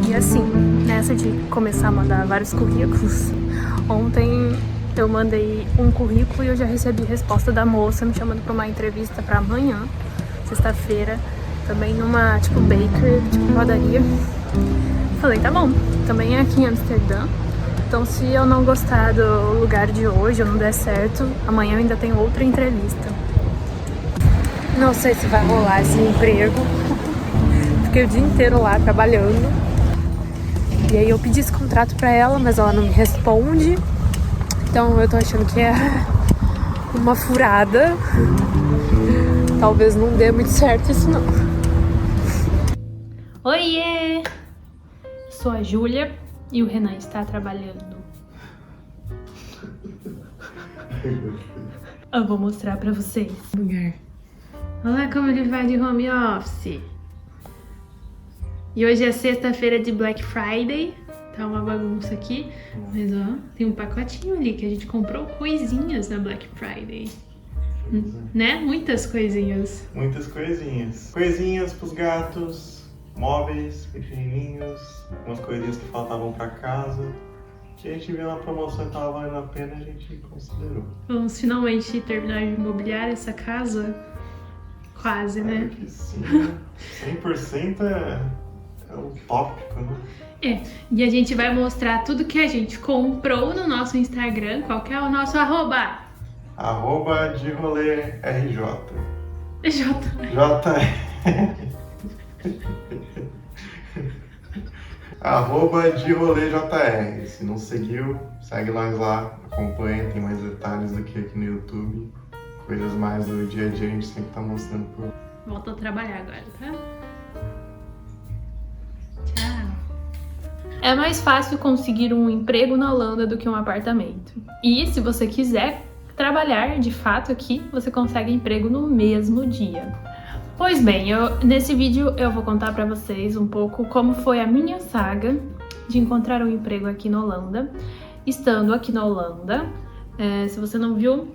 E assim, nessa de começar a mandar vários currículos, ontem eu mandei um currículo e eu já recebi resposta da moça me chamando para uma entrevista para amanhã, sexta-feira, também numa, tipo, bakery, tipo, padaria. Falei, tá bom, também é aqui em Amsterdã, então se eu não gostar do lugar de hoje ou não der certo, amanhã eu ainda tenho outra entrevista. Não sei se vai rolar esse emprego. Fiquei o dia inteiro lá trabalhando. E aí eu pedi esse contrato pra ela, mas ela não me responde. Então eu tô achando que é uma furada. Talvez não dê muito certo isso não. Oiê! Sou a Júlia e o Renan está trabalhando. Eu vou mostrar pra vocês. Olha como ele vai de home office. E hoje é sexta-feira de Black Friday. Tá uma bagunça aqui. Mas ó, tem um pacotinho ali que a gente comprou coisinhas na Black Friday. Né? Muitas coisinhas. Muitas coisinhas. Coisinhas pros gatos, móveis pequenininhos, umas coisinhas que faltavam pra casa. Que a gente viu na promoção e tava valendo a pena, a gente considerou. Vamos finalmente terminar de mobiliar essa casa. Quase, né? Que sim. 100% é utópico, né? É, e a gente vai mostrar tudo que a gente comprou no nosso Instagram. Qual que é o nosso arroba? Arroba de rolê RJ. Arroba de rolê JR. Se não seguiu, segue nós lá, acompanha, tem mais detalhes do que aqui no YouTube. Coisas mais do dia a dia a gente sempre tá mostrando por lá. Volta a trabalhar agora, tá? Tchau. É mais fácil conseguir um emprego na Holanda do que um apartamento. E se você quiser trabalhar de fato aqui, você consegue emprego no mesmo dia. Pois bem, nesse vídeo eu vou contar pra vocês um pouco como foi a minha saga de encontrar um emprego aqui na Holanda, estando aqui na Holanda. Se você não viu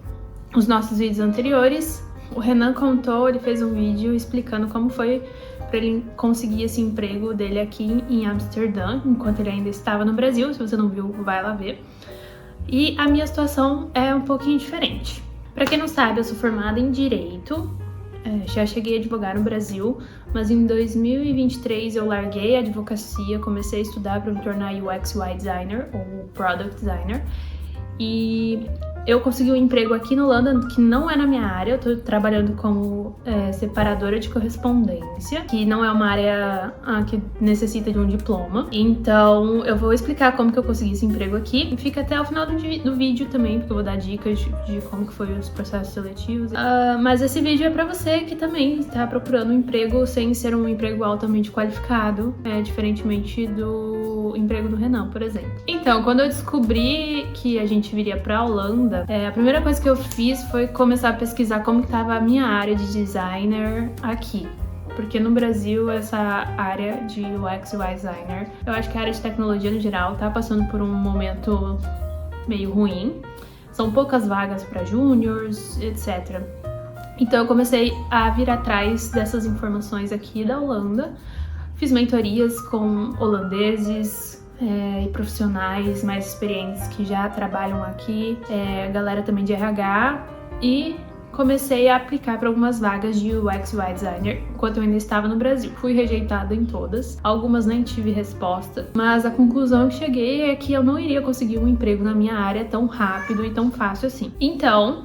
os nossos vídeos anteriores, o Renan contou, ele fez um vídeo explicando como foi para ele conseguir esse emprego dele aqui em Amsterdã, enquanto ele ainda estava no Brasil. Se você não viu, vai lá ver. E a minha situação é um pouquinho diferente. Para quem não sabe, eu sou formada em Direito, já cheguei a advogar no Brasil, mas em 2023 eu larguei a advocacia, comecei a estudar para me tornar UX UI Designer ou Product Designer. E eu consegui um emprego aqui na Holanda, que não é na minha área. Eu tô trabalhando como separadora de correspondência, que não é uma área que necessita de um diploma. Então eu vou explicar como que eu consegui esse emprego aqui. Fica até o final do vídeo também, porque eu vou dar dicas de como que foi os processos seletivos. Mas esse vídeo é pra você que também está procurando um emprego sem ser um emprego altamente qualificado, diferentemente do emprego do Renan, por exemplo. Então, quando eu descobri que a gente viria pra Holanda, a primeira coisa que eu fiz foi começar a pesquisar como que estava a minha área de designer aqui. Porque no Brasil, essa área de UX UI Designer, eu acho que a área de tecnologia no geral tá passando por um momento meio ruim. São poucas vagas para júniors, etc. Então eu comecei a vir atrás dessas informações aqui da Holanda. Fiz mentorias com holandeses, e profissionais mais experientes que já trabalham aqui, galera também de RH, e comecei a aplicar para algumas vagas de UX UI Designer enquanto eu ainda estava no Brasil. Fui rejeitada em todas, algumas nem tive resposta, mas a conclusão que cheguei é que eu não iria conseguir um emprego na minha área tão rápido e tão fácil assim. Então,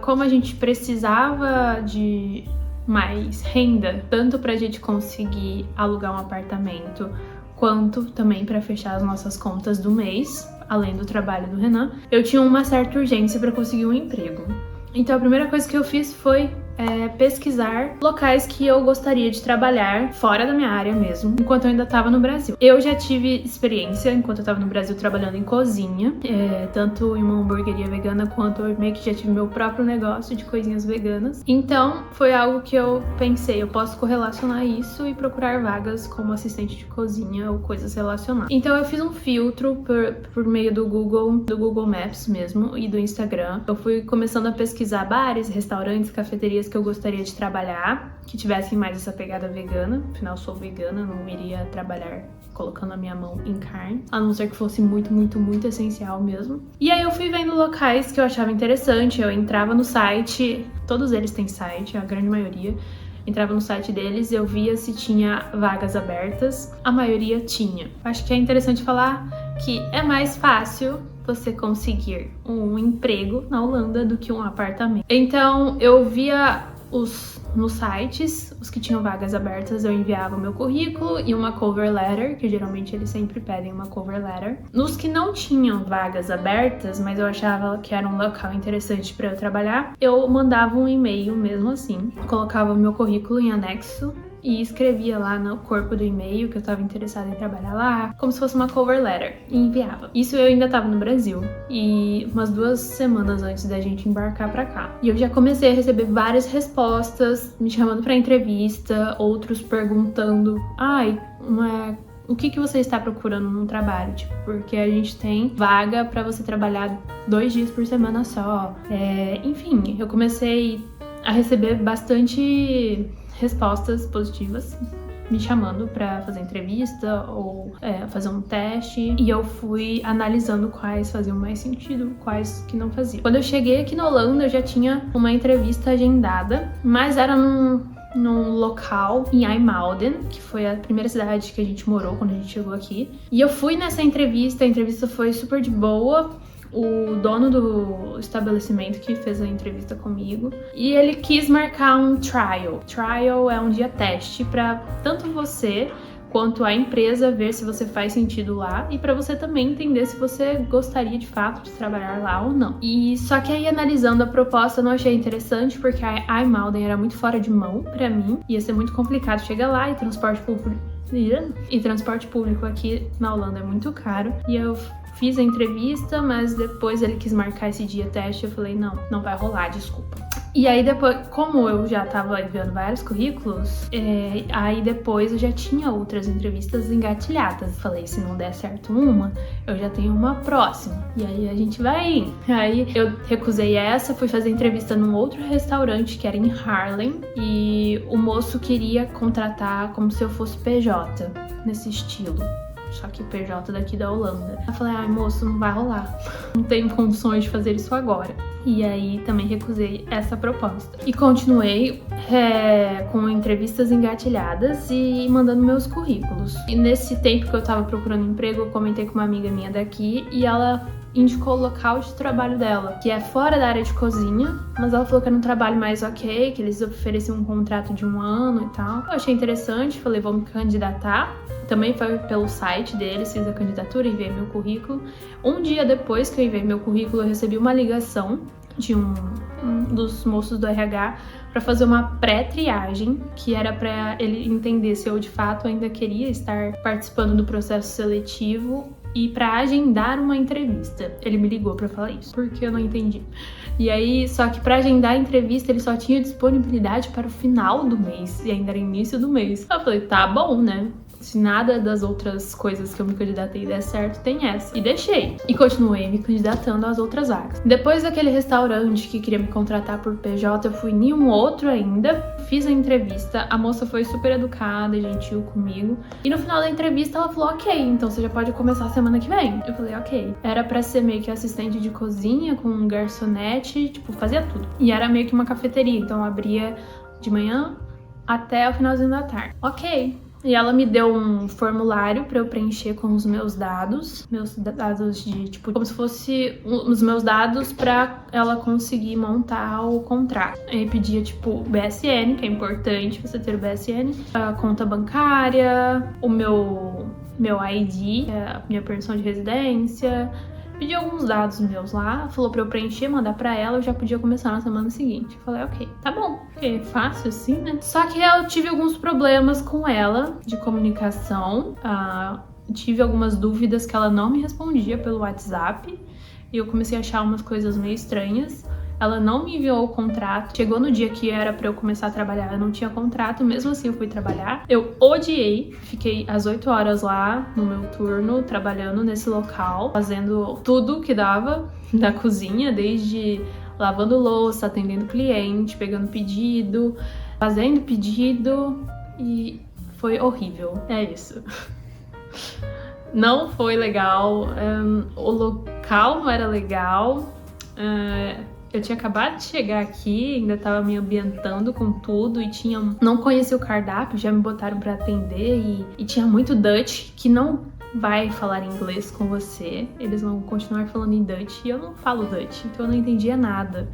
como a gente precisava de mais renda, tanto para a gente conseguir alugar um apartamento, quanto também para fechar as nossas contas do mês, além do trabalho do Renan, eu tinha uma certa urgência para conseguir um emprego. Então a primeira coisa que eu fiz foi pesquisar locais que eu gostaria de trabalhar fora da minha área mesmo, enquanto eu ainda estava no Brasil. Eu já tive experiência, enquanto eu estava no Brasil, trabalhando em cozinha, tanto em uma hamburgueria vegana, quanto eu meio que já tive meu próprio negócio de coisinhas veganas. Então foi algo que eu pensei, eu posso correlacionar isso e procurar vagas como assistente de cozinha ou coisas relacionadas. Então eu fiz um filtro por meio do Google Maps mesmo e do Instagram. Eu fui começando a pesquisar bares, restaurantes, cafeterias categorias que eu gostaria de trabalhar, que tivessem mais essa pegada vegana. Afinal, eu sou vegana, não iria trabalhar colocando a minha mão em carne, a não ser que fosse muito, muito, muito essencial mesmo. E aí eu fui vendo locais que eu achava interessante, eu entrava no site, todos eles têm site, a grande maioria. Entrava no site deles, eu via se tinha vagas abertas, a maioria tinha. Acho que é interessante falar que é mais fácil você conseguir um emprego na Holanda do que um apartamento. Então eu via nos sites, os que tinham vagas abertas, eu enviava o meu currículo e uma cover letter, que geralmente eles sempre pedem uma cover letter. Nos que não tinham vagas abertas, mas eu achava que era um local interessante para eu trabalhar, eu mandava um e-mail mesmo assim, colocava o meu currículo em anexo e escrevia lá no corpo do e-mail que eu tava interessada em trabalhar lá, como se fosse uma cover letter, e enviava. Isso eu ainda tava no Brasil, e umas 2 semanas antes da gente embarcar pra cá. E eu já comecei a receber várias respostas, me chamando pra entrevista, outros perguntando, o que você está procurando num trabalho? Tipo, porque a gente tem vaga pra você trabalhar 2 dias por semana só. Enfim, eu comecei a receber bastante respostas positivas, me chamando pra fazer entrevista ou fazer um teste, e eu fui analisando quais faziam mais sentido, quais que não faziam. Quando eu cheguei aqui na Holanda, eu já tinha uma entrevista agendada, mas era num local em IJmuiden, que foi a primeira cidade que a gente morou quando a gente chegou aqui. E eu fui nessa entrevista, a entrevista foi super de boa. O dono do estabelecimento que fez a entrevista comigo, e ele quis marcar um trial. Trial é um dia teste para tanto você quanto a empresa ver se você faz sentido lá e para você também entender se você gostaria de fato de trabalhar lá ou não. E só que aí, analisando a proposta, eu não achei interessante porque a IJmuiden era muito fora de mão para mim, ia ser muito complicado chegar lá, e transporte público aqui na Holanda é muito caro. E eu fiz a entrevista, mas depois ele quis marcar esse dia teste, eu falei, não vai rolar, desculpa. E aí depois, como eu já tava enviando vários currículos, aí depois eu já tinha outras entrevistas engatilhadas. Falei, se não der certo uma, eu já tenho uma próxima. E aí a gente vai indo. Aí eu recusei essa, fui fazer entrevista num outro restaurante que era em Haarlem, e o moço queria contratar como se eu fosse PJ, nesse estilo. Só que PJ daqui da Holanda. Eu falei, moço, não vai rolar. Não tenho condições de fazer isso agora. E aí também recusei essa proposta. E continuei com entrevistas engatilhadas e mandando meus currículos. E nesse tempo que eu tava procurando emprego, eu comentei com uma amiga minha daqui e ela indicou o local de trabalho dela, que é fora da área de cozinha, mas ela falou que era um trabalho mais ok, que eles ofereciam um contrato de 1 ano e tal. Eu achei interessante, falei, vou me candidatar. Também foi pelo site deles, fiz a candidatura, enviei meu currículo. Um dia depois que eu enviei meu currículo, eu recebi uma ligação de um dos moços do RH para fazer uma pré-triagem, que era para ele entender se eu de fato ainda queria estar participando do processo seletivo e para agendar uma entrevista. Ele me ligou para falar isso, porque eu não entendi. E aí, só que para agendar a entrevista, ele só tinha disponibilidade para o final do mês, e ainda era início do mês. Eu falei, tá bom, né? Se nada das outras coisas que eu me candidatei der certo, tem essa. E deixei. E continuei me candidatando às outras vagas. Depois daquele restaurante que queria me contratar por PJ, eu fui em um outro ainda. Fiz a entrevista. A moça foi super educada e gentil comigo. E no final da entrevista, ela falou, ok, então você já pode começar semana que vem. Eu falei, ok. Era pra ser meio que assistente de cozinha, com um garçonete, tipo, fazia tudo. E era meio que uma cafeteria, então abria de manhã até o finalzinho da tarde. Ok. E ela me deu um formulário para eu preencher com os meus dados de, tipo, como se fosse os meus dados para ela conseguir montar o contrato. Aí pedia, tipo, BSN, que é importante você ter o BSN, a conta bancária, o meu ID, a minha permissão de residência. Pedi alguns dados meus lá, falou pra eu preencher, mandar pra ela, eu já podia começar na semana seguinte. Falei, ok, tá bom, é fácil assim, né? Só que eu tive alguns problemas com ela, de comunicação, tive algumas dúvidas que ela não me respondia pelo WhatsApp, e eu comecei a achar umas coisas meio estranhas. Ela não me enviou o contrato. Chegou no dia que era pra eu começar a trabalhar, eu não tinha contrato, mesmo assim eu fui trabalhar. Eu odiei, fiquei às 8 horas lá no meu turno, trabalhando nesse local, fazendo tudo que dava da cozinha, desde lavando louça, atendendo cliente, pegando pedido, fazendo pedido e foi horrível. É isso. Não foi legal, o local não era legal, eu tinha acabado de chegar aqui, ainda tava me ambientando com tudo e não conhecia o cardápio, já me botaram pra atender e tinha muito Dutch que não vai falar inglês com você, eles vão continuar falando em Dutch e eu não falo Dutch, então eu não entendia nada.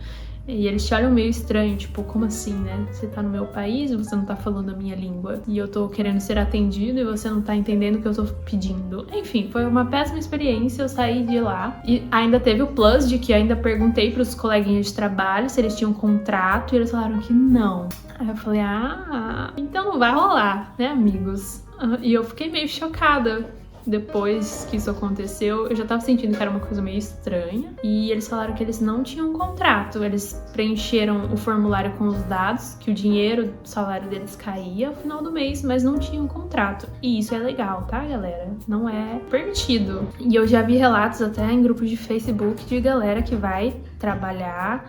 E eles te olham meio estranho, tipo, como assim, né? Você tá no meu país e você não tá falando a minha língua. E eu tô querendo ser atendido e você não tá entendendo o que eu tô pedindo. Enfim, foi uma péssima experiência, eu saí de lá. E ainda teve o plus de que eu ainda perguntei pros coleguinhas de trabalho se eles tinham contrato e eles falaram que não. Aí eu falei, então não vai rolar, né, amigos? E eu fiquei meio chocada. Depois que isso aconteceu, eu já tava sentindo que era uma coisa meio estranha. E eles falaram que eles não tinham contrato. Eles preencheram o formulário com os dados, que o dinheiro, o salário deles caía ao final do mês, mas não tinham contrato. E isso é legal, tá, galera? Não é permitido. E eu já vi relatos até em grupos de Facebook de galera que vai trabalhar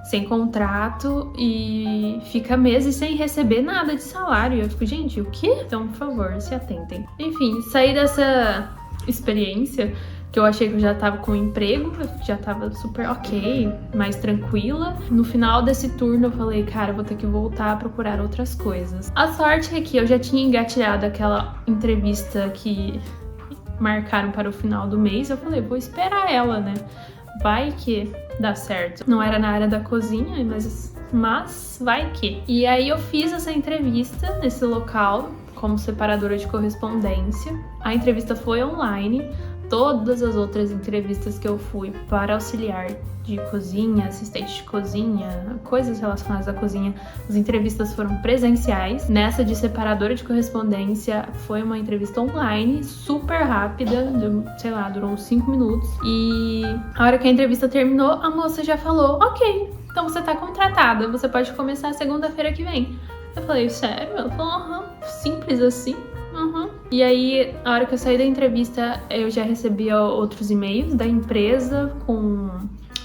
sem contrato e fica meses sem receber nada de salário. Eu fico, gente, o quê? Então, por favor, se atentem. Enfim, saí dessa experiência que eu achei que eu já tava com um emprego, eu já tava super ok, mais tranquila. No final desse turno eu falei, cara, eu vou ter que voltar a procurar outras coisas. A sorte é que eu já tinha engatilhado aquela entrevista que marcaram para o final do mês. Eu falei, vou esperar ela, né? Vai que dá certo. Não era na área da cozinha, mas vai que. E aí eu fiz essa entrevista nesse local como separadora de correspondência. A entrevista foi online. Todas as outras entrevistas que eu fui para auxiliar de cozinha, assistente de cozinha, coisas relacionadas à cozinha, as entrevistas foram presenciais. Nessa de separadora de correspondência foi uma entrevista online, super rápida, durou uns 5 minutos. E a hora que a entrevista terminou, a moça já falou, ok, então você tá contratada, você pode começar segunda-feira que vem. Eu falei, sério? Ela falou, simples assim. E aí, a hora que eu saí da entrevista, eu já recebia outros e-mails da empresa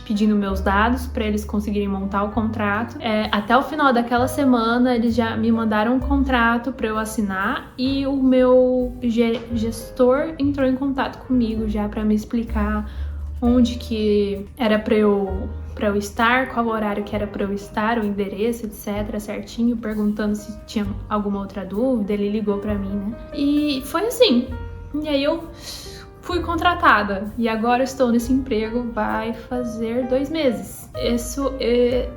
pedindo meus dados para eles conseguirem montar o contrato. Até o final daquela semana, eles já me mandaram um contrato para eu assinar e o meu gestor entrou em contato comigo já para me explicar onde que era para eu estar, qual horário que era para eu estar, o endereço, etc, certinho, perguntando se tinha alguma outra dúvida. Ele ligou para mim, né? E foi assim. E aí eu fui contratada e agora estou nesse emprego, vai fazer 2 meses.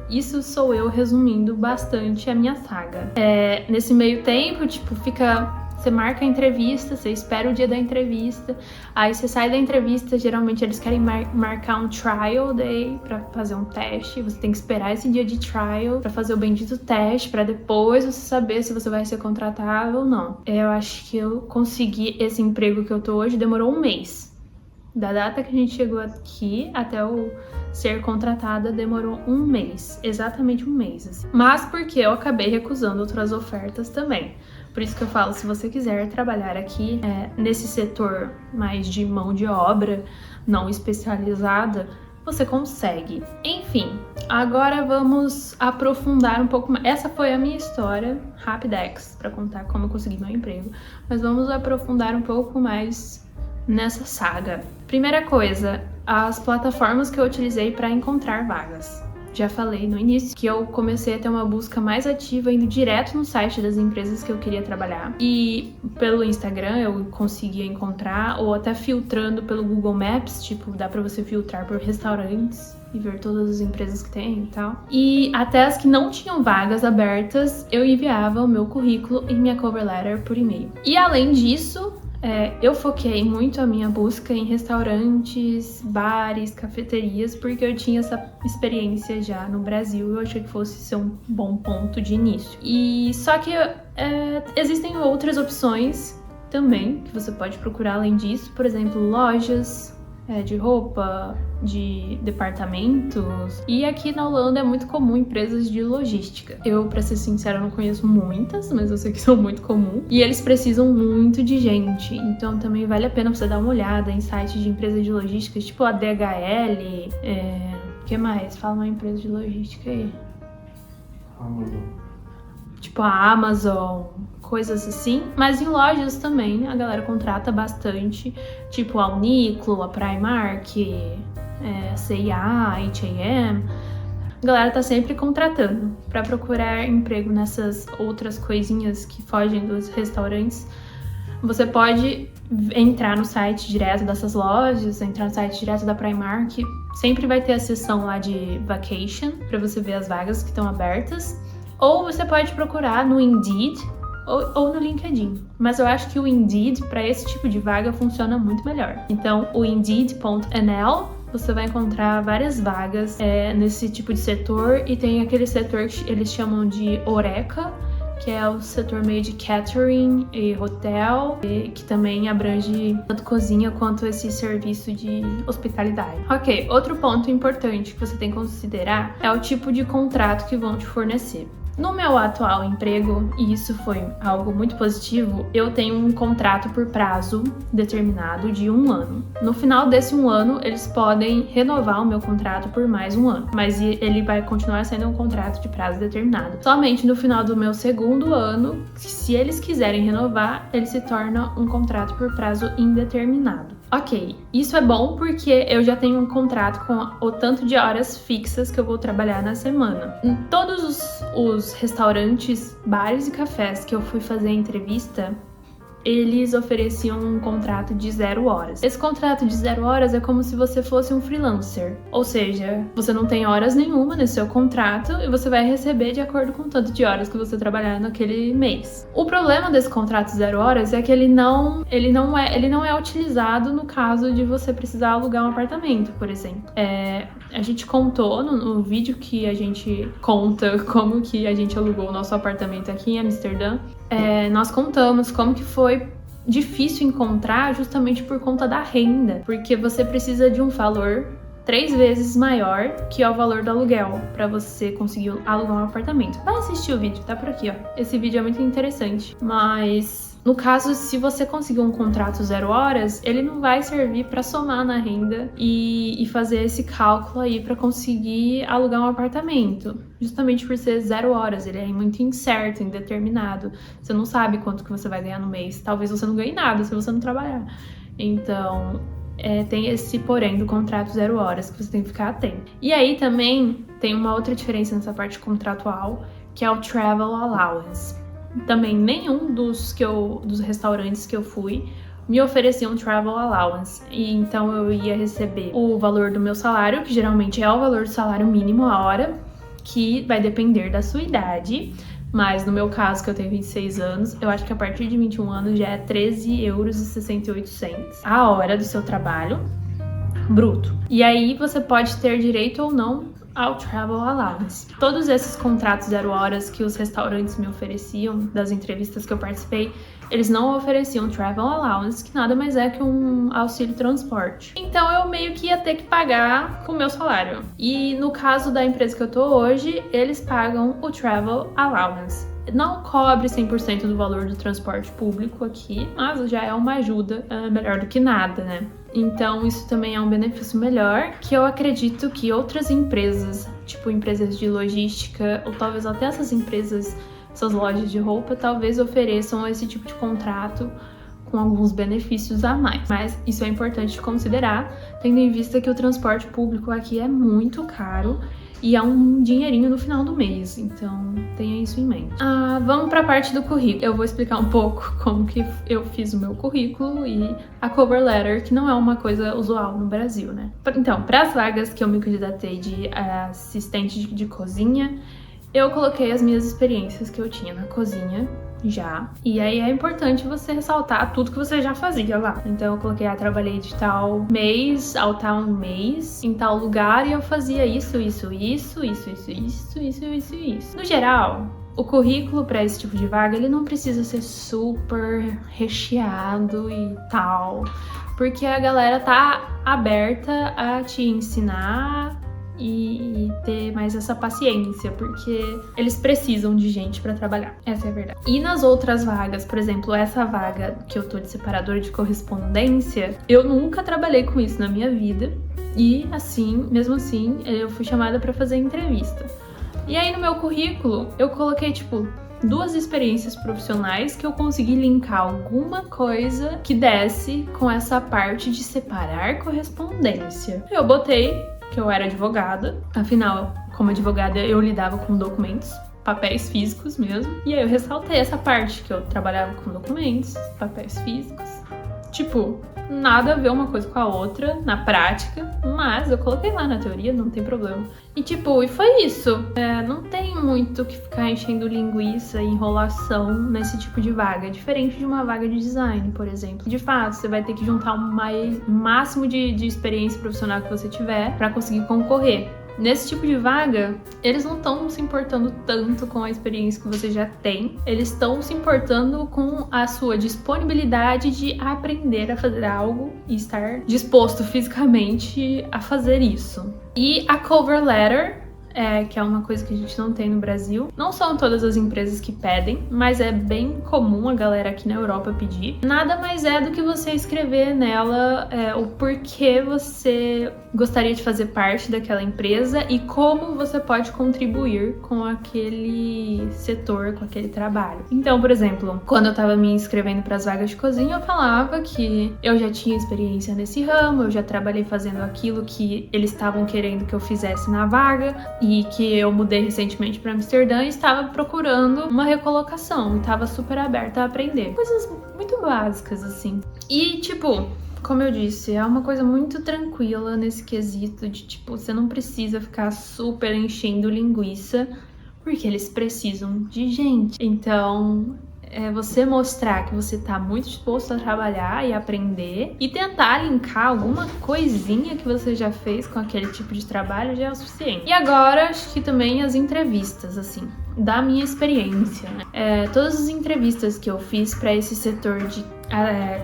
Isso sou eu resumindo bastante a minha saga. Nesse meio tempo, você marca a entrevista, você espera o dia da entrevista, aí você sai da entrevista, geralmente eles querem marcar um trial day pra fazer um teste, você tem que esperar esse dia de trial pra fazer o bendito teste, pra depois você saber se você vai ser contratado ou não. Eu acho que eu consegui esse emprego que eu tô hoje, demorou 1 mês. Da data que a gente chegou aqui até eu ser contratada, demorou 1 mês, exatamente 1 mês. Assim. Mas porque eu acabei recusando outras ofertas também. Por isso que eu falo, se você quiser trabalhar aqui nesse setor mais de mão de obra, não especializada, você consegue. Enfim, agora vamos aprofundar um pouco mais. Essa foi a minha história, rapidex, para contar como eu consegui meu emprego. Mas vamos aprofundar um pouco mais nessa saga. Primeira coisa, as plataformas que eu utilizei para encontrar vagas. Já falei no início que eu comecei a ter uma busca mais ativa indo direto no site das empresas que eu queria trabalhar. E pelo Instagram eu conseguia encontrar, ou até filtrando pelo Google Maps, dá pra você filtrar por restaurantes e ver todas as empresas que tem e tal. E até as que não tinham vagas abertas, eu enviava o meu currículo e minha cover letter por e-mail. E além disso, eu foquei muito a minha busca em restaurantes, bares, cafeterias, porque eu tinha essa experiência já no Brasil e eu achei que fosse ser um bom ponto de início. E só que existem outras opções também que você pode procurar além disso, por exemplo, lojas de roupa, de departamentos. E aqui na Holanda é muito comum empresas de logística. Eu, pra ser sincera, não conheço muitas, mas eu sei que são muito comuns. E eles precisam muito de gente. Então também vale a pena você dar uma olhada em sites de empresas de logística, tipo a DHL, que mais? Fala uma empresa de logística aí. Amazon. Tipo a Amazon, coisas assim. Mas em lojas também a galera contrata bastante. Tipo a Uniqlo, a Primark, a C&A, a H&M. A galera tá sempre contratando para procurar emprego nessas outras coisinhas que fogem dos restaurantes. Você pode entrar no site direto dessas lojas, entrar no site direto da Primark. Sempre vai ter a seção lá de vacation para você ver as vagas que estão abertas. Ou você pode procurar no Indeed ou no LinkedIn. Mas eu acho que o Indeed para esse tipo de vaga funciona muito melhor. Então, o Indeed.nl você vai encontrar várias vagas nesse tipo de setor, e tem aquele setor que eles chamam de Horeca, que é o setor meio de catering e hotel, que também abrange tanto cozinha quanto esse serviço de hospitalidade. Ok, outro ponto importante que você tem que considerar é o tipo de contrato que vão te fornecer. No meu atual emprego, e isso foi algo muito positivo, eu tenho um contrato por prazo determinado de 1 ano. No final desse 1 ano, eles podem renovar o meu contrato por mais 1 ano, mas ele vai continuar sendo um contrato de prazo determinado. Somente no final do meu 2º ano, se eles quiserem renovar, ele se torna um contrato por prazo indeterminado. Ok, isso é bom porque eu já tenho um contrato com o tanto de horas fixas que eu vou trabalhar na semana. Em todos os restaurantes, bares e cafés que eu fui fazer entrevista, eles ofereciam um contrato de 0 horas. Esse contrato de 0 horas é como se você fosse um freelancer. Ou seja, você não tem horas nenhuma nesse seu contrato e você vai receber de acordo com o tanto de horas que você trabalhar naquele mês. O problema desse contrato de 0 horas é que ele não é utilizado no caso de você precisar alugar um apartamento, por exemplo. A gente contou no vídeo que a gente conta como que a gente alugou o nosso apartamento aqui em Amsterdã. Nós contamos como que foi difícil encontrar justamente por conta da renda, porque você precisa de um valor 3 vezes maior que é o valor do aluguel para você conseguir alugar um apartamento. Vai assistir o vídeo, tá por aqui, ó. Esse vídeo é muito interessante, mas no caso, se você conseguir um contrato 0 horas, ele não vai servir para somar na renda e fazer esse cálculo aí para conseguir alugar um apartamento. Justamente por ser 0 horas, ele é muito incerto, indeterminado. Você não sabe quanto que você vai ganhar no mês. Talvez você não ganhe nada se você não trabalhar. Então, tem esse porém do contrato 0 horas que você tem que ficar atento. E aí também tem uma outra diferença nessa parte contratual, que é o Travel Allowance. Também nenhum dos restaurantes que eu fui me oferecia um travel allowance, e então eu ia receber o valor do meu salário, que geralmente é o valor do salário mínimo a hora, que vai depender da sua idade, mas no meu caso, que eu tenho 26 anos, eu acho que a partir de 21 anos já é 13,68 € a hora do seu trabalho bruto. E aí você pode ter direito ou não ao Travel Allowance. Todos esses contratos 0 horas que os restaurantes me ofereciam, das entrevistas que eu participei, eles não ofereciam Travel Allowance, que nada mais é que um auxílio transporte. Então eu meio que ia ter que pagar com o meu salário. E no caso da empresa que eu tô hoje, eles pagam o Travel Allowance. Não cobre 100% do valor do transporte público aqui, mas já é uma ajuda, melhor do que nada, né? Então isso também é um benefício melhor, que eu acredito que outras empresas, tipo empresas de logística, ou talvez até essas lojas de roupa, talvez ofereçam esse tipo de contrato com alguns benefícios a mais. Mas isso é importante de considerar, tendo em vista que o transporte público aqui é muito caro e é um dinheirinho no final do mês, então tenha isso em mente. Vamos para a parte do currículo. Eu vou explicar um pouco como que eu fiz o meu currículo e a cover letter, que não é uma coisa usual no Brasil, né? Então, para as vagas que eu me candidatei de assistente de cozinha, eu coloquei as minhas experiências que eu tinha na cozinha já. E aí é importante você ressaltar tudo que você já fazia lá. Então eu coloquei, trabalhei de tal mês ao tal mês, em tal lugar, e eu fazia isso. No geral, o currículo para esse tipo de vaga, ele não precisa ser super recheado e tal, porque a galera tá aberta a te ensinar e ter mais essa paciência, porque eles precisam de gente pra trabalhar. Essa é a verdade. E nas outras vagas, por exemplo, essa vaga que eu tô de separadora de correspondência, eu nunca trabalhei com isso na minha vida. E assim, mesmo assim, eu fui chamada pra fazer entrevista. E aí no meu currículo, eu coloquei, tipo, 2 experiências profissionais que eu consegui linkar alguma coisa que desse com essa parte de separar correspondência. Eu botei que eu era advogada, afinal, como advogada, eu lidava com documentos, papéis físicos mesmo. E aí eu ressaltei essa parte, que eu trabalhava com documentos, papéis físicos. Tipo, nada a ver uma coisa com a outra na prática, mas eu coloquei lá na teoria, não tem problema. E tipo, e foi isso. Não tem muito que ficar enchendo linguiça e enrolação nesse tipo de vaga. Diferente de uma vaga de design, por exemplo. De fato, você vai ter que juntar o máximo de experiência profissional que você tiver para conseguir concorrer. Nesse tipo de vaga, eles não estão se importando tanto com a experiência que você já tem, eles estão se importando com a sua disponibilidade de aprender a fazer algo e estar disposto fisicamente a fazer isso. E a cover letter, que é uma coisa que a gente não tem no Brasil. Não são todas as empresas que pedem, mas é bem comum a galera aqui na Europa pedir. Nada mais é do que você escrever nela o porquê você gostaria de fazer parte daquela empresa e como você pode contribuir com aquele setor, com aquele trabalho. Então, por exemplo, quando eu tava me inscrevendo para as vagas de cozinha, eu falava que eu já tinha experiência nesse ramo, eu já trabalhei fazendo aquilo que eles estavam querendo que eu fizesse na vaga, e que eu mudei recentemente para Amsterdã e estava procurando uma recolocação, estava super aberta a aprender. Coisas muito básicas, assim. E, tipo, como eu disse, é uma coisa muito tranquila nesse quesito de, tipo, você não precisa ficar super enchendo linguiça, porque eles precisam de gente. Então, você mostrar que você tá muito disposto a trabalhar e aprender e tentar linkar alguma coisinha que você já fez com aquele tipo de trabalho já é o suficiente. E agora, acho que também as entrevistas, assim, da minha experiência, né? Todas as entrevistas que eu fiz para esse setor de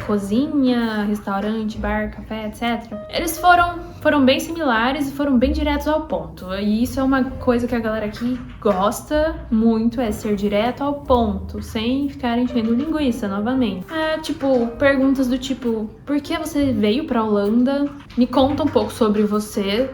cozinha, restaurante, bar, café, etc. Eles foram bem similares e foram bem diretos ao ponto. E isso é uma coisa que a galera aqui gosta muito, é ser direto ao ponto, sem ficar enchendo linguiça novamente. Tipo, perguntas do tipo, por que você veio pra Holanda? Me conta um pouco sobre você,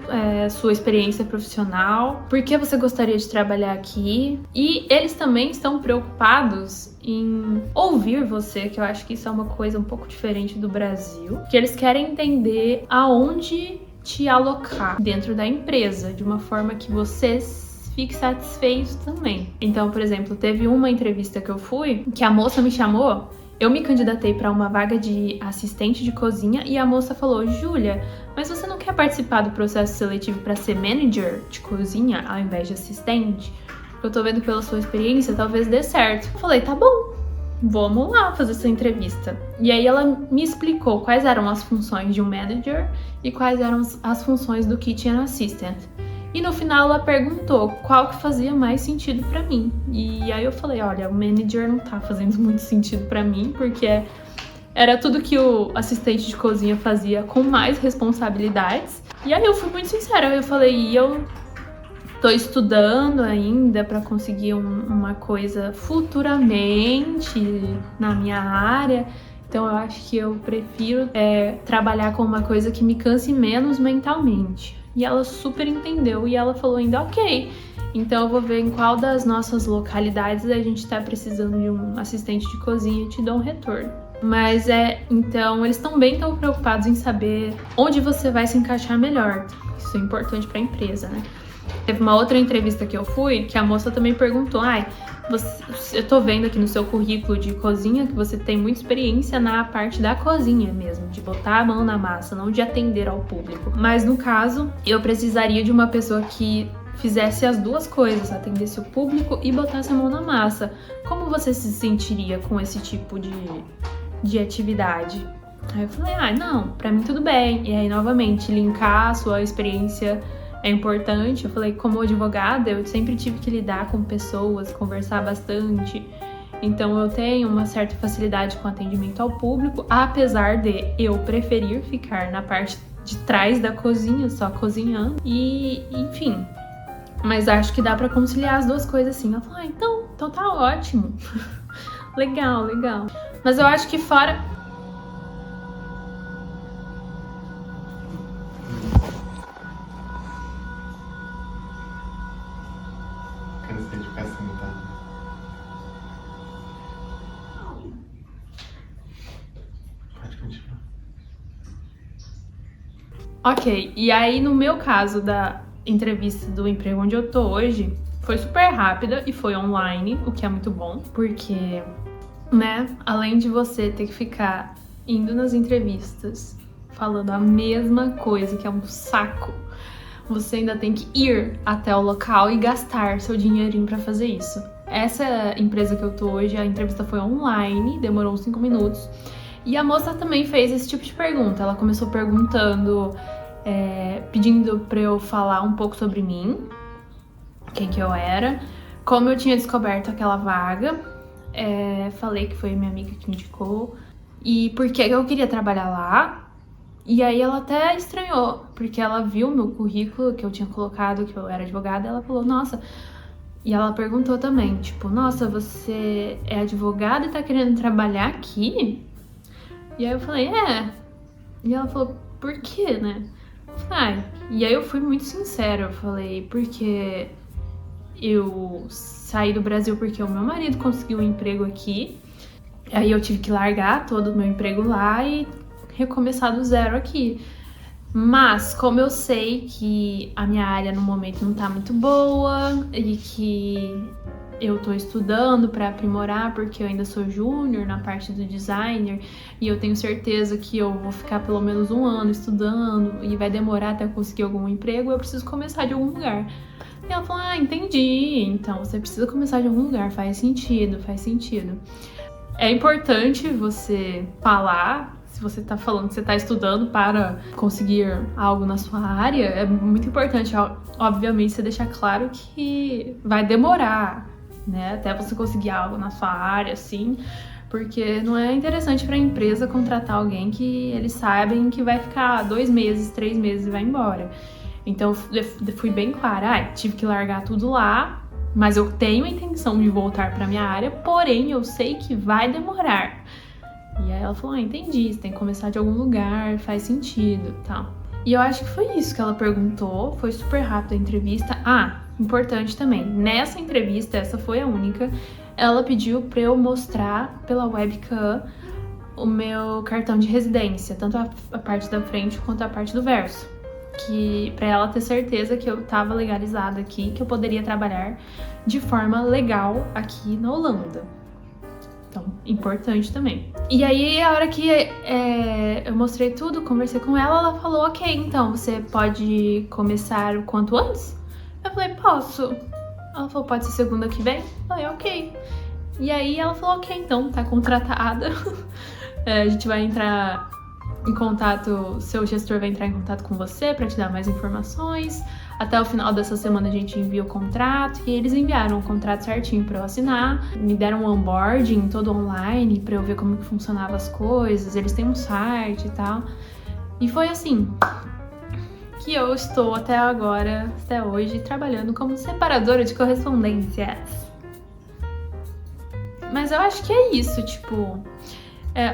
sua experiência profissional, por que você gostaria de trabalhar aqui? E eles também estão preocupados em ouvir você, que eu acho que isso é uma coisa um pouco diferente do Brasil, que eles querem entender aonde te alocar dentro da empresa, de uma forma que você fique satisfeito também. Então, por exemplo, teve uma entrevista que eu fui, que a moça me chamou, eu me candidatei para uma vaga de assistente de cozinha e a moça falou, Júlia, mas você não quer participar do processo seletivo para ser manager de cozinha ao invés de assistente? Eu tô vendo pela sua experiência, talvez dê certo. Eu falei, tá bom, vamos lá fazer essa entrevista. E aí ela me explicou quais eram as funções de um manager e quais eram as funções do kitchen assistant. E no final ela perguntou qual que fazia mais sentido pra mim. E aí eu falei, olha, o manager não tá fazendo muito sentido pra mim, porque era tudo que o assistente de cozinha fazia com mais responsabilidades. E aí eu fui muito sincera, eu falei, eu tô estudando ainda para conseguir uma coisa futuramente na minha área, então eu acho que eu prefiro trabalhar com uma coisa que me canse menos mentalmente. E ela super entendeu e ela falou ainda, ok, então eu vou ver em qual das nossas localidades a gente tá precisando de um assistente de cozinha e te dou um retorno. Mas então eles também estão preocupados em saber onde você vai se encaixar melhor. Isso é importante para a empresa, né? Teve uma outra entrevista que eu fui, que a moça também perguntou, eu tô vendo aqui no seu currículo de cozinha que você tem muita experiência na parte da cozinha mesmo, de botar a mão na massa, não de atender ao público. Mas no caso, eu precisaria de uma pessoa que fizesse as duas coisas, atendesse o público e botasse a mão na massa. Como você se sentiria com esse tipo de atividade? Aí eu falei, não, pra mim tudo bem. E aí, novamente, linkar a sua experiência é importante. Eu falei, como advogada, eu sempre tive que lidar com pessoas, conversar bastante. Então eu tenho uma certa facilidade com atendimento ao público, apesar de eu preferir ficar na parte de trás da cozinha, só cozinhando. E, enfim. Mas acho que dá pra conciliar as duas coisas assim. Ela falou, então tá ótimo. Legal. Mas eu acho que fora... Cansei de ficar sentada. Pode continuar. Ok, e aí no meu caso da entrevista do emprego onde eu tô hoje, foi super rápida e foi online, o que é muito bom, porque, né, além de você ter que ficar indo nas entrevistas falando a mesma coisa, que é um saco, você ainda tem que ir até o local e gastar seu dinheirinho pra fazer isso. Essa empresa que eu tô hoje, a entrevista foi online, demorou uns 5 minutos, e a moça também fez esse tipo de pergunta. Ela começou perguntando, pedindo pra eu falar um pouco sobre mim, quem que eu era, como eu tinha descoberto aquela vaga, falei que foi minha amiga que indicou, e por que eu queria trabalhar lá. E aí ela até estranhou, porque ela viu meu currículo que eu tinha colocado, que eu era advogada, e ela falou, nossa... E ela perguntou também, tipo, nossa, você é advogada e tá querendo trabalhar aqui? E aí eu falei, E ela falou, por quê, né? Eu falei, E aí eu fui muito sincera, eu falei, porque eu saí do Brasil porque o meu marido conseguiu um emprego aqui, aí eu tive que largar todo o meu emprego lá e recomeçar do zero aqui. Mas, como eu sei que a minha área no momento não tá muito boa e que eu tô estudando pra aprimorar, porque eu ainda sou júnior na parte do designer e eu tenho certeza que eu vou ficar pelo menos 1 ano estudando e vai demorar até eu conseguir algum emprego, eu preciso começar de algum lugar. E ela falou, entendi, então você precisa começar de algum lugar, faz sentido. É importante você falar, se você tá falando que você tá estudando para conseguir algo na sua área, é muito importante, obviamente, você deixar claro que vai demorar, né, até você conseguir algo na sua área, assim, porque não é interessante pra empresa contratar alguém que eles sabem que vai ficar 2 meses, 3 meses e vai embora. Então, eu fui bem clara, tive que largar tudo lá, mas eu tenho a intenção de voltar pra minha área, porém, eu sei que vai demorar. E aí ela falou, entendi, você tem que começar de algum lugar, faz sentido, tal. E eu acho que foi isso que ela perguntou, foi super rápido a entrevista. Importante também, nessa entrevista, essa foi a única, ela pediu pra eu mostrar pela webcam o meu cartão de residência, tanto a parte da frente quanto a parte do verso. Que pra ela ter certeza que eu tava legalizada aqui, que eu poderia trabalhar de forma legal aqui na Holanda. Então, importante também. E aí, a hora que eu mostrei tudo, conversei com ela, ela falou, ok, então, você pode começar o quanto antes? Eu falei, posso. Ela falou, pode ser segunda que vem? Eu falei, ok. E aí, ela falou, ok, então, tá contratada. A gente vai entrar em contato, seu gestor vai entrar em contato com você para te dar mais informações. Até o final dessa semana a gente envia o contrato e eles enviaram o contrato certinho para eu assinar. Me deram um onboarding todo online para eu ver como que funcionava as coisas. Eles têm um site e tal. E foi assim que eu estou até agora, até hoje, trabalhando como separadora de correspondências. Mas eu acho que é isso, tipo...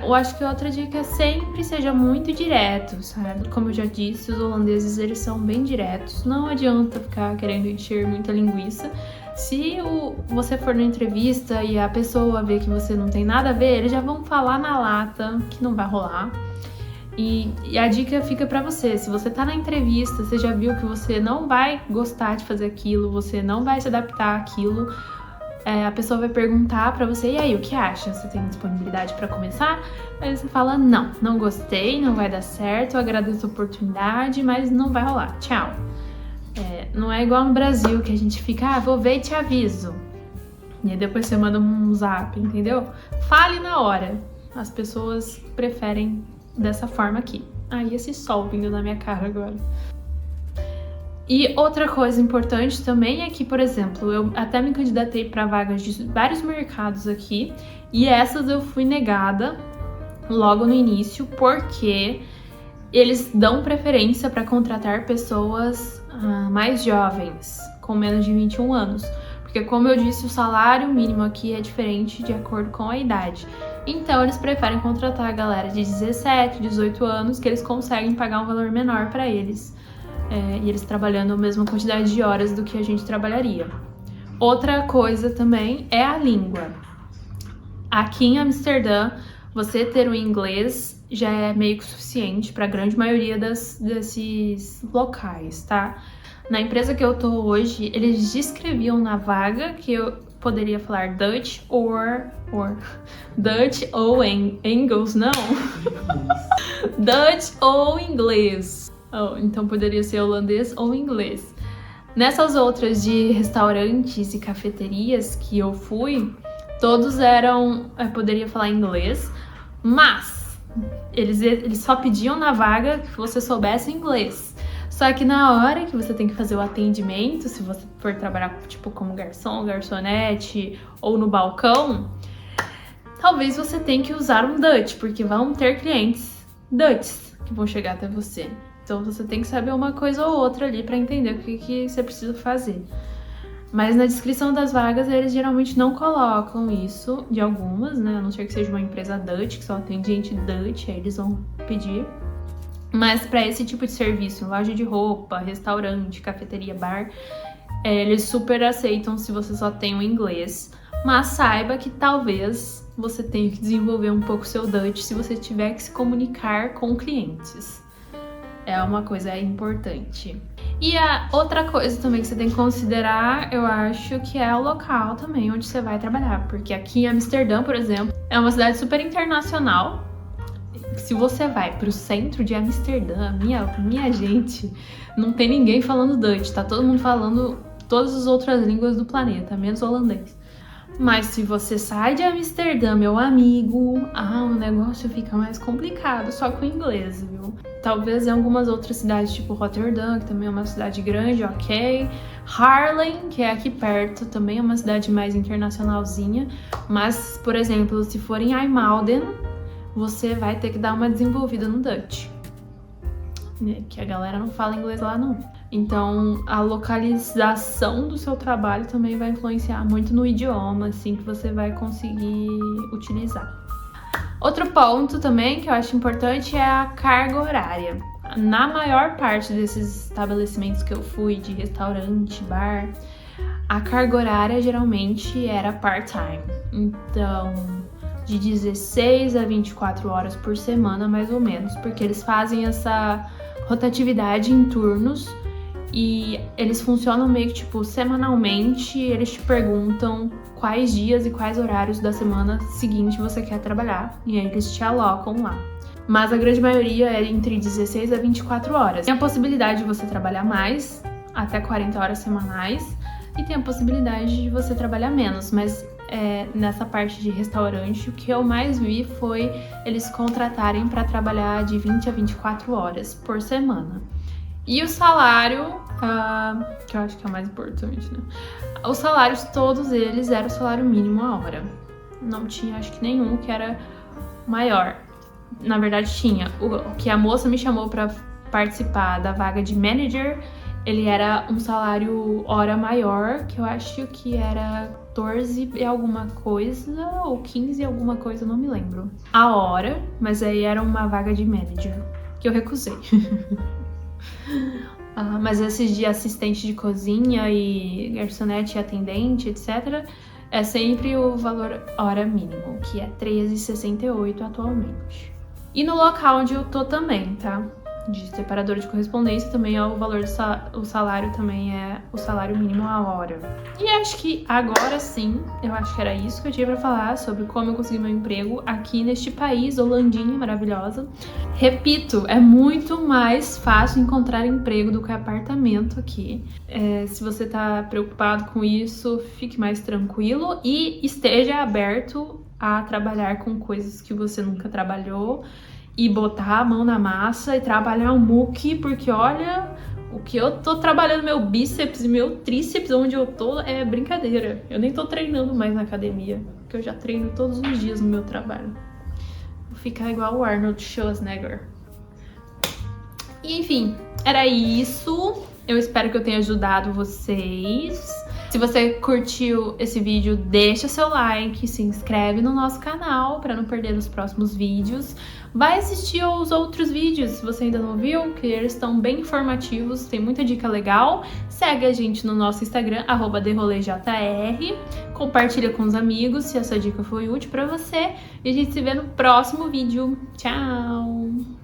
eu acho que outra dica é sempre seja muito direto, sabe? Como eu já disse, os holandeses, eles são bem diretos. Não adianta ficar querendo encher muita linguiça. Se você for na entrevista e a pessoa ver que você não tem nada a ver, eles já vão falar na lata que não vai rolar. E a dica fica pra você. Se você tá na entrevista, você já viu que você não vai gostar de fazer aquilo, você não vai se adaptar àquilo, a pessoa vai perguntar pra você, e aí, o que acha? Você tem disponibilidade pra começar? Aí você fala, não gostei, não vai dar certo, eu agradeço a oportunidade, mas não vai rolar, tchau. Não é igual no Brasil, que a gente fica, vou ver e te aviso. E aí depois você manda um zap, entendeu? Fale na hora. As pessoas preferem dessa forma aqui. Esse sol vindo na minha cara agora. E outra coisa importante também é que, por exemplo, eu até me candidatei para vagas de vários mercados aqui e essas eu fui negada logo no início porque Eles dão preferência para contratar pessoas mais jovens, com menos de 21 anos. Porque, como eu disse, o salário mínimo aqui é diferente de acordo com a idade. Então, eles preferem contratar a galera de 17, 18 anos, que eles conseguem pagar um valor menor para eles. E eles trabalhando a mesma quantidade de horas do que a gente trabalharia. Outra coisa também é a língua. Aqui em Amsterdã, você ter o inglês já é meio que suficiente para a grande maioria desses locais, tá? Na empresa que eu tô hoje, eles descreviam na vaga que eu poderia falar Dutch Dutch ou Engels, não. Dutch ou inglês. Então poderia ser holandês ou inglês. Nessas outras de restaurantes e cafeterias que eu fui, todos poderia falar inglês, mas eles só pediam na vaga que você soubesse inglês. Só que na hora que você tem que fazer o atendimento, se você for trabalhar tipo como garçom, garçonete ou no balcão, talvez você tenha que usar um Dutch, porque vão ter clientes Dutch que vão chegar até você. Então você tem que saber uma coisa ou outra ali para entender o que você precisa fazer. Mas na descrição das vagas eles geralmente não colocam isso, de algumas, né? A não ser que seja uma empresa Dutch, que só tem gente Dutch, aí eles vão pedir. Mas para esse tipo de serviço, loja de roupa, restaurante, cafeteria, bar, eles super aceitam se você só tem o inglês. Mas saiba que talvez você tenha que desenvolver um pouco seu Dutch se você tiver que se comunicar com clientes. É uma coisa importante. E a outra coisa também que você tem que considerar, eu acho, que é o local também onde você vai trabalhar. Porque aqui em Amsterdã, por exemplo, é uma cidade super internacional. Se você vai pro centro de Amsterdã, minha gente, não tem ninguém falando Dutch, tá todo mundo falando todas as outras línguas do planeta, menos holandês. Mas se você sai de Amsterdã, meu amigo, o negócio fica mais complicado só com o inglês, viu? Talvez em algumas outras cidades, tipo Rotterdam, que também é uma cidade grande, ok. Haarlem, que é aqui perto, também é uma cidade mais internacionalzinha. Mas, por exemplo, se for em IJmuiden, você vai ter que dar uma desenvolvida no Dutch, que a galera não fala inglês lá não. Então a localização do seu trabalho também vai influenciar muito no idioma, assim, que você vai conseguir utilizar. Outro ponto também que eu acho importante é a carga horária. Na maior parte desses estabelecimentos que eu fui, de restaurante, bar, a carga horária geralmente era part-time. Então, de 16 a 24 horas por semana, mais ou menos, porque eles fazem essa rotatividade em turnos e eles funcionam meio que tipo semanalmente. Eles te perguntam quais dias e quais horários da semana seguinte você quer trabalhar e aí eles te alocam lá. Mas a grande maioria é entre 16 a 24 horas. Tem a possibilidade de você trabalhar mais, até 40 horas semanais, e tem a possibilidade de você trabalhar menos, mas nessa parte de restaurante, o que eu mais vi foi eles contratarem para trabalhar de 20 a 24 horas por semana. E o salário, que eu acho que é o mais importante, né? Os salários, todos eles, eram o salário mínimo a hora. Não tinha, acho que nenhum que era maior. Na verdade, tinha. O que a moça me chamou para participar da vaga de manager, ele era um salário hora maior, que eu acho que era 14 e alguma coisa, ou 15 e alguma coisa, não me lembro. A hora, mas aí era uma vaga de manager, que eu recusei. Mas esses de assistente de cozinha e garçonete e atendente, etc., é sempre o valor hora mínimo, que é 13,68 atualmente. E no local onde eu tô também, tá? De separadora de correspondência também é o valor o salário também é o salário mínimo a hora. E acho que agora sim, eu acho que era isso que eu tinha pra falar sobre como eu consegui meu emprego aqui neste país, Holandinha maravilhosa. Repito, é muito mais fácil encontrar emprego do que apartamento aqui. Se você tá preocupado com isso, fique mais tranquilo e esteja aberto a trabalhar com coisas que você nunca trabalhou. E botar a mão na massa e trabalhar um muque, porque olha, o que eu tô trabalhando, meu bíceps e meu tríceps, onde eu tô, é brincadeira. Eu nem tô treinando mais na academia, porque eu já treino todos os dias no meu trabalho. Vou ficar igual o Arnold Schwarzenegger. E, enfim, era isso. Eu espero que eu tenha ajudado vocês. Se você curtiu esse vídeo, deixa seu like, se inscreve no nosso canal para não perder os próximos vídeos. Vai assistir aos outros vídeos, se você ainda não viu, que eles estão bem informativos, tem muita dica legal. Segue a gente no nosso Instagram, @derolejr. Compartilha com os amigos se essa dica foi útil para você. E a gente se vê no próximo vídeo. Tchau!